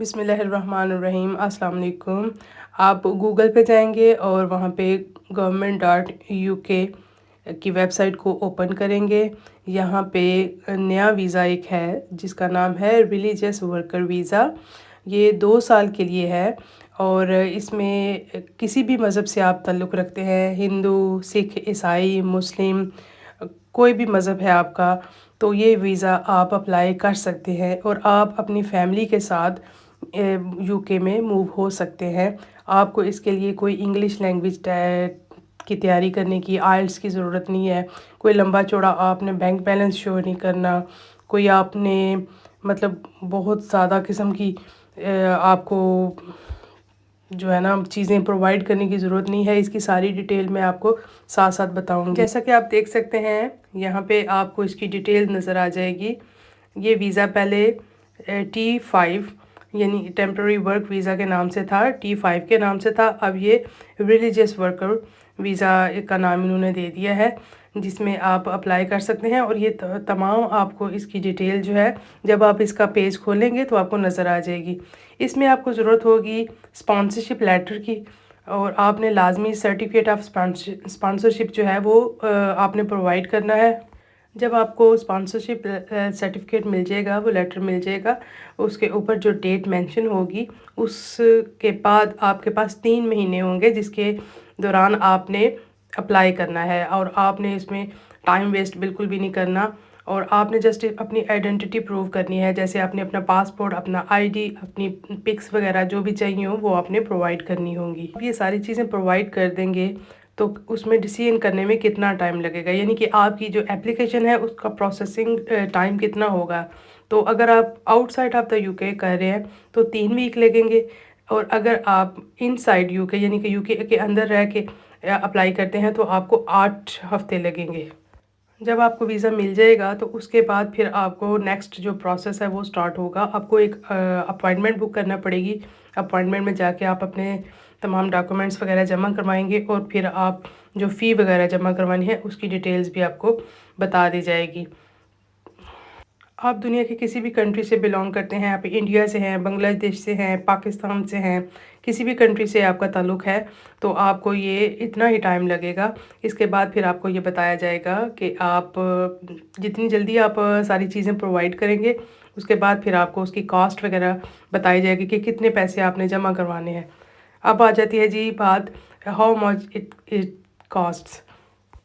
बिस्मिल्लाहिर्रहमानिर्रहीम। अस्सलाम वालेकुम। आप गूगल पे जाएंगे और वहाँ पे government.uk की वेबसाइट को ओपन करेंगे। यहाँ पे नया वीज़ा एक है जिसका नाम है रिलीजियस वर्कर वीज़ा। ये 2 साल के लिए है और इसमें किसी भी मज़हब से आप ताल्लुक़ रखते हैं, हिंदू, सिख, ईसाई, मुस्लिम, कोई भी मज़हब है आपका, तो ये वीज़ा आप अप्लाई कर सकते हैं और आप अपनी फैमिली के साथ यूके में मूव हो सकते हैं। आपको इसके लिए कोई इंग्लिश लैंग्वेज की तैयारी करने की, आइल्स की ज़रूरत नहीं है। कोई लंबा चौड़ा आपने बैंक बैलेंस शो नहीं करना, कोई आपने मतलब बहुत ज़्यादा किस्म की आपको जो है ना चीज़ें प्रोवाइड करने की ज़रूरत नहीं है। इसकी सारी डिटेल मैं आपको साथ साथ बताऊंगी। जैसा कि आप देख सकते हैं यहाँ पे आपको इसकी डिटेल नज़र आ जाएगी। ये वीज़ा पहले T5 यानी टेम्प्रेरी वर्क वीज़ा के नाम से था, T5 के नाम से था। अब ये रिलीजियस वर्कर वीज़ा का नाम इन्होंने दे दिया है, जिसमें आप अप्लाई कर सकते हैं। और ये तमाम आपको इसकी डिटेल जो है जब आप इसका पेज खोलेंगे तो आपको नज़र आ जाएगी। इसमें आपको ज़रूरत होगी स्पॉन्सरशिप लेटर की और आपने लाजमी सर्टिफिकेट ऑफ स्पॉन्सरशिप जो है वो आपने प्रोवाइड करना है। जब आपको स्पॉन्सरशिप सर्टिफिकेट मिल जाएगा, वो लेटर मिल जाएगा, उसके ऊपर जो डेट मेंशन होगी उसके बाद आपके पास 3 महीने होंगे जिसके दौरान आपने अप्लाई करना है। और आपने इसमें टाइम वेस्ट बिल्कुल भी नहीं करना और आपने जस्ट अपनी आइडेंटिटी प्रूव करनी है। जैसे आपने अपना पासपोर्ट, अपना आईडी, अपनी पिक्स वगैरह जो भी चाहिए हो वो आपने प्रोवाइड करनी होंगी। ये सारी चीज़ें प्रोवाइड कर देंगे तो उसमें डिसीजन करने में कितना टाइम लगेगा, यानी कि आपकी जो एप्लीकेशन है उसका प्रोसेसिंग टाइम कितना होगा। तो अगर आप आउटसाइड ऑफ द यूके कर रहे हैं तो 3 वीक लगेंगे और अगर आप इनसाइड यूके यानी कि यूके के अंदर रह के अप्लाई करते हैं तो आपको 8 हफ्ते लगेंगे। जब आपको वीज़ा मिल जाएगा तो उसके बाद फिर आपको नेक्स्ट जो प्रोसेस है वो स्टार्ट होगा। आपको एक अपॉइंटमेंट बुक करना पड़ेगी। अपॉइंटमेंट में जाके आप अपने तमाम डॉक्यूमेंट्स वगैरह जमा करवाएंगे और फिर आप जो फ़ी वगैरह जमा करवानी है उसकी डिटेल्स भी आपको बता दी जाएगी। आप दुनिया के किसी भी कंट्री से बिलोंग करते हैं, आप इंडिया से हैं, बांग्लादेश से हैं, पाकिस्तान से हैं, किसी भी कंट्री से आपका ताल्लुक़ है तो आपको ये इतना ही टाइम लगेगा। इसके बाद फिर आपको ये बताया जाएगा कि आप जितनी जल्दी आप सारी चीज़ें प्रोवाइड करेंगे उसके बाद फिर आपको उसकी कॉस्ट वगैरह बताई जाएगी कि कितने पैसे आपने जमा करवाने हैं। अब आ जाती है जी बात हाउ मच इट कॉस्ट्स।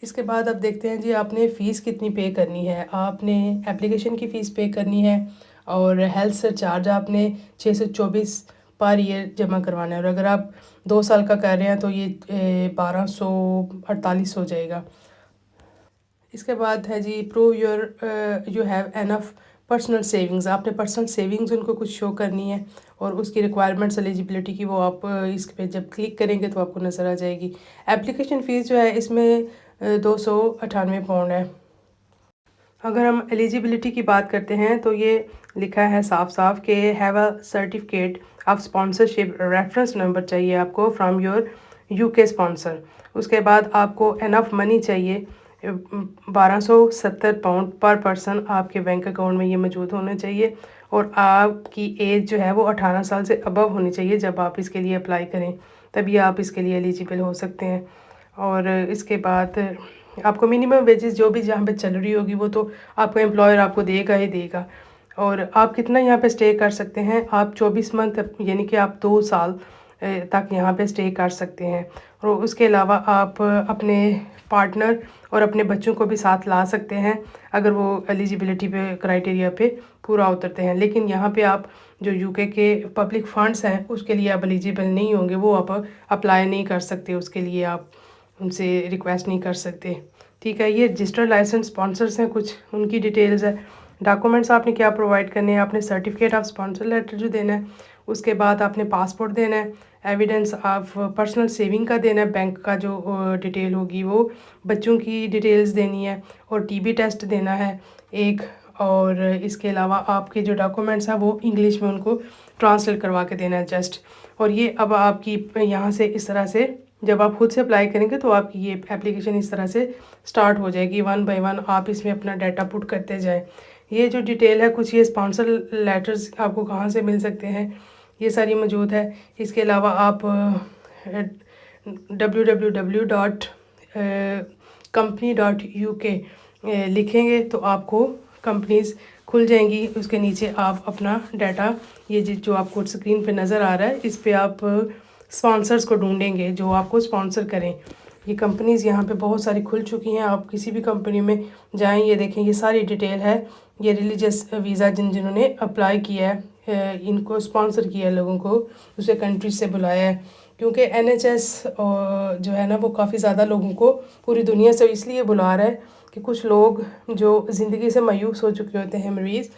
इसके बाद अब देखते हैं जी आपने फ़ीस कितनी पे करनी है। आपने एप्लीकेशन की फ़ीस पे करनी है और हेल्थ सरचार्ज आपने 624 पर ईयर जमा करवाना है। और अगर आप 2 साल का कर रहे हैं तो ये 1248 हो जाएगा। इसके बाद है G prove you have enough personal savings. आपने पर्सनल सेविंग्स उनको कुछ शो करनी है और उसकी रिक्वायरमेंट्स एलिजिबिलिटी की वो आप इस पे जब क्लिक करेंगे तो आपको नज़र आ जाएगी। एप्लीकेशन फ़ीस जो है इसमें 298 पाउंड है। अगर हम एलिजिबिलिटी की बात करते हैं तो ये लिखा है साफ साफ कि have a certificate of sponsorship reference number चाहिए आपको फ्रॉम योर यूके स्पॉन्सर। उसके बाद आपको एनफ मनी चाहिए, 1270 पाउंड पर पर्सन आपके बैंक अकाउंट में ये मौजूद होना चाहिए और आपकी एज जो है वो 18 साल से अबव होनी चाहिए जब आप इसके लिए अप्लाई करें, तभी आप इसके लिए एलिजिबल हो सकते हैं। और इसके बाद आपको मिनिमम वेजेस जो भी जहाँ पे चल रही होगी वो तो आपका एम्प्लॉयर आपको देगा ही देगा। और आप कितना यहाँ पे स्टे कर सकते हैं, आप 24 मंथ यानी कि आप 2 साल तक यहाँ पे स्टे कर सकते हैं। और उसके अलावा आप अपने पार्टनर और अपने बच्चों को भी साथ ला सकते हैं अगर वो एलिजिबिलिटी पे क्राइटेरिया पे पूरा उतरते हैं। लेकिन यहाँ पे आप जो यूके के पब्लिक फंड्स हैं उसके लिए आप एलिजिबल नहीं होंगे, वो आप अप्लाई नहीं कर सकते, उसके लिए आप उनसे रिक्वेस्ट नहीं कर सकते। ठीक है, ये रजिस्टर्ड लाइसेंस स्पॉन्सर्स हैं, कुछ उनकी डिटेल्स है। डॉक्यूमेंट्स आपने क्या प्रोवाइड करने हैं, आपने सर्टिफिकेट ऑफ स्पॉन्सर लेटर जो देना है, उसके बाद आपने पासपोर्ट देना है, एविडेंस ऑफ पर्सनल सेविंग का देना है, बैंक का जो डिटेल होगी वो, बच्चों की डिटेल्स देनी है और टीबी टेस्ट देना है एक। और इसके अलावा आपके जो डॉक्यूमेंट्स हैं वो इंग्लिश में उनको ट्रांसलेट करवा के देना है जस्ट। और ये अब आपकी यहाँ से इस तरह से जब आप खुद से अप्लाई करेंगे तो आपकी ये एप्लीकेशन इस तरह से स्टार्ट हो जाएगी। 1 बाय 1 आप इसमें अपना डाटा पुट करते जाएं। ये जो डिटेल है कुछ, ये स्पॉन्सर लेटर्स आपको कहाँ से मिल सकते हैं, ये सारी मौजूद है। इसके अलावा आप www.company.uk लिखेंगे तो आपको कंपनीज़ खुल जाएंगी। उसके नीचे आप अपना डाटा, ये जो आपको स्क्रीन पे नज़र आ रहा है, इस पे आप स्पॉन्सर्स को ढूंढेंगे जो आपको स्पॉन्सर करें। ये कंपनीज़ यहाँ पे बहुत सारी खुल चुकी हैं। आप किसी भी कंपनी में जाएं, ये देखें, ये सारी डिटेल है। ये रिलीजियस वीज़ा जिन्होंने अप्लाई किया है, इनको स्पॉन्सर किया है, लोगों को दूसरे कंट्रीज से बुलाया है। क्योंकि NHS जो है ना, वो काफ़ी ज़्यादा लोगों को पूरी दुनिया से इसलिए बुला रहा है कि कुछ लोग जो ज़िंदगी से मायूस हो चुके होते हैं, मरीज़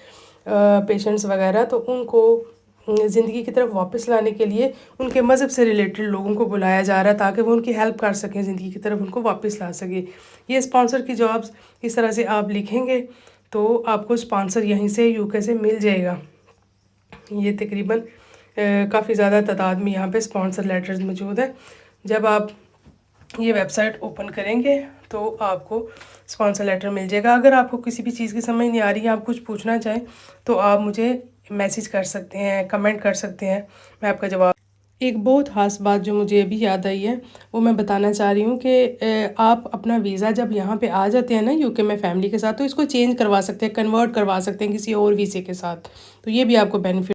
पेशेंट्स वगैरह, तो उनको ज़िंदगी की तरफ वापस लाने के लिए उनके मज़हब से रिलेटेड लोगों को बुलाया जा रहा है ताकि वो उनकी हेल्प कर सकें, ज़िंदगी की तरफ उनको वापस ला सके। ये स्पॉन्सर की जॉब्स इस तरह से आप लिखेंगे तो आपको स्पॉन्सर यहीं से UK से मिल जाएगा। ये तकरीबन काफ़ी ज़्यादा तादाद में यहाँ पे स्पॉन्सर लेटर्स मौजूद है। जब आप ये वेबसाइट ओपन करेंगे तो आपको स्पॉन्सर लेटर मिल जाएगा। अगर आपको किसी भी चीज़ की समझ नहीं आ रही है, आप कुछ पूछना चाहें तो आप मुझे मैसेज कर सकते हैं, कमेंट कर सकते हैं, मैं आपका जवाब। एक बहुत ख़ास बात जो मुझे अभी याद आई है वो मैं बताना चाह रही हूँ कि आप अपना वीज़ा जब यहाँ पे आ जाते हैं ना UK में फैमिली के साथ, तो इसको चेंज करवा सकते हैं, कन्वर्ट करवा सकते हैं किसी और वीज़े के साथ। तो ये भी आपको बेनिफिट